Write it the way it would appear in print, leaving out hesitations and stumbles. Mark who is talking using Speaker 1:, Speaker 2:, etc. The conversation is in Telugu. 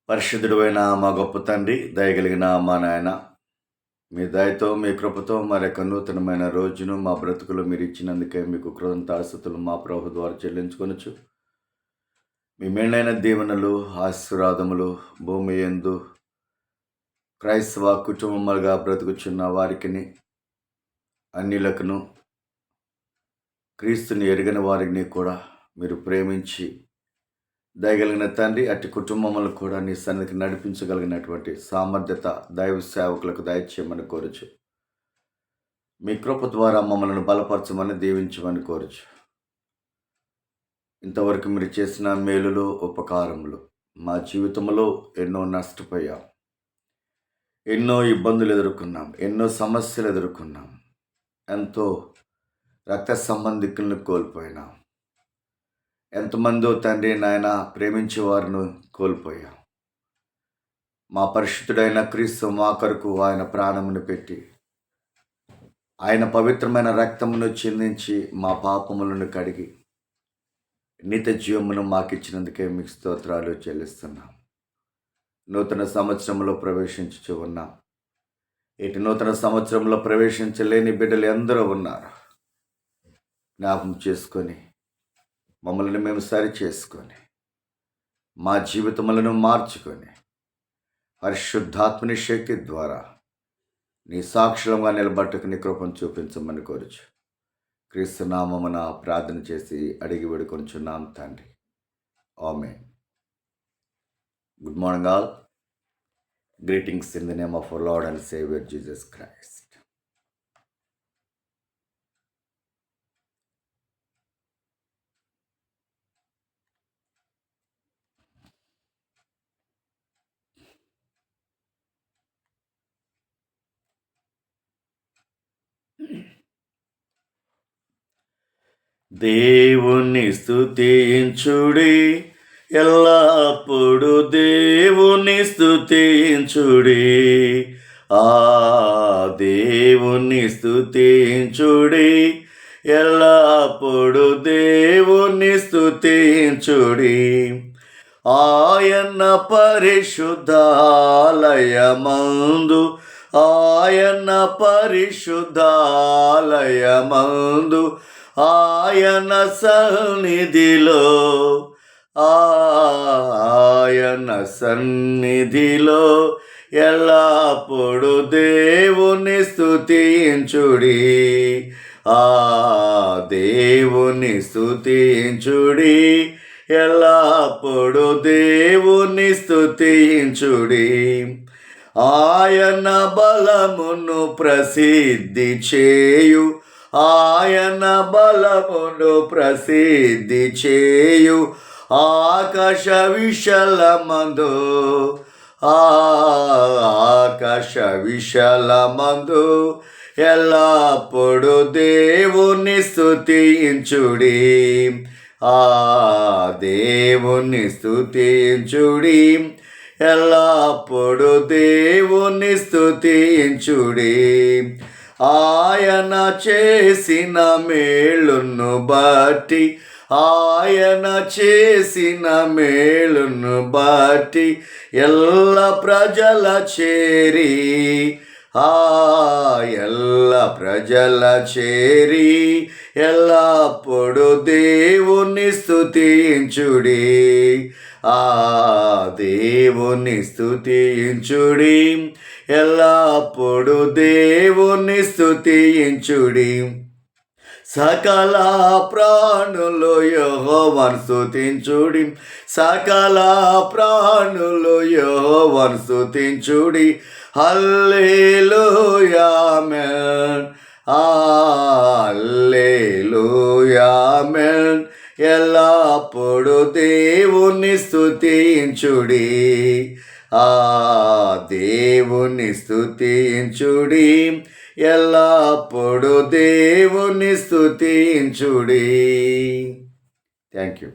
Speaker 1: పరిశుద్ధుడైన మా గొప్ప తండ్రి, దయగలిగిన మా నాయన, మీ దయతో మీ కృపతో మరొక నూతనమైన రోజును మా బ్రతుకులు మీరు ఇచ్చినందుకే మీకు కృతజ్ఞతాస్తుతులు మా ప్రభు ద్వారా చెల్లించుకొనొచ్చు. మీ మేలైన దీవెనలు ఆశీర్వాదములు భూమి యందు క్రైస్తవ కుటుంబములుగా బ్రతుకుచున్న వారికిని, అన్యులకును, క్రీస్తుని ఎరిగిన వారిని కూడా మీరు ప్రేమించి దయగలిగిన తండ్రి, అట్టి కుటుంబములను కూడా నీ సన్నిధికి నడిపించగలిగినటువంటి సామర్థ్యత దైవ సేవకులకు దయచేయమని కోరుచు. మీ కృప ద్వారా మమ్మల్ని బలపరచమని దీవించమని కోరుచు. ఇంతవరకు మీరు చేసిన మేలులు ఉపకారములు మా జీవితంలో ఎన్నో నష్టపోయాం, ఎన్నో ఇబ్బందులు ఎదుర్కొన్నాం, ఎన్నో సమస్యలు ఎదుర్కొన్నాం, ఎంతో రక్త సంబంధికులను కోల్పోయినాం, ఎంతమందో తండ్రి నాయన ప్రేమించే వారిని కోల్పోయాం. మా పరిశుద్ధుడైన క్రీస్తు మా కొరకు ఆయన ప్రాణమును పెట్టి ఆయన పవిత్రమైన రక్తమును చిందించి మా పాపములను కడిగి నిత్య జీవమును మాకిచ్చినందుకే మీకు స్తోత్రాలు చెల్లిస్తున్నాం. నూతన సంవత్సరంలో ప్రవేశించుచు ఉన్నాం. ఇటు నూతన సంవత్సరంలో ప్రవేశించలేని బిడ్డలు ఎందరో ఉన్నారు. జ్ఞాపకం చేసుకొని మమ్మల్ని మేము సరి చేసుకొని మా జీవితములను మార్చుకొని పరిశుద్ధాత్మని శక్తి ద్వారా నీ సాక్షులంగా నిలబట్టుకు నీ కృపను చూపించమని కోరుచు. క్రీస్తు నామమున ప్రార్థన చేసి అడిగి వేడుకొనుచున్నాం తండ్రి, ఆమేన్. Good morning all. Greetings in the name of our lord and saviour Jesus Christ. దేవుని స్తుతించుడి, ఎల్లప్పుడు దేవుని స్తుతించుడి. దేవుని స్తుతించుడి, ఎల్లప్పుడు దేవుని స్తుతించుడి. ఆయన పరిశుద్ధాలయమందు, ఆయన పరిశుద్ధాలయమందు, ఆయన సన్నిధిలో, ఆయన సన్నిధిలో ఎల్లప్పుడు దేవుని స్తుతించుడి. దేవుని స్తుతించుడి, ఎల్లప్పుడు దేవుని స్తుతించుడి. ఆయన బలమును ప్రసిద్ధి చేయు, ఆయన బలమును ప్రసిద్ధి చేయు. ఆకాశ విశాలమందు, ఆకాశ విశాలమందు ఎల్లప్పుడు దేవుని స్తుతించుడి. దేవుని స్తుతించుడి, ఎల్లప్పుడు దేవుని స్తుతించుడి. ఆయన చేసిన మేలును బట్టి, ఆయన చేసిన మేలును బట్టి ఎల్ల ప్రజల చేరి, ఎల్ల ప్రజల చేరి ఎల్లప్పుడు దేవుని స్తుతించుడి. దేవుని స్తుతించుడి, ఎల్లప్పుడు దేవుని స్తుతించుడి. సకల ప్రాణులు యెహోవాను స్తుతించుడి, సకల ప్రాణులు యెహోవాను స్తుతించుడి. హల్లెలూయా ఆమేన్, హల్లెలూయా ఆమేన్. ఎల్లప్పుడు దేవుని స్తుతించుడి, దేవుని స్తుతించుడి, ఎల్లప్పుడు దేవుని స్తుతించుడి. Thank you.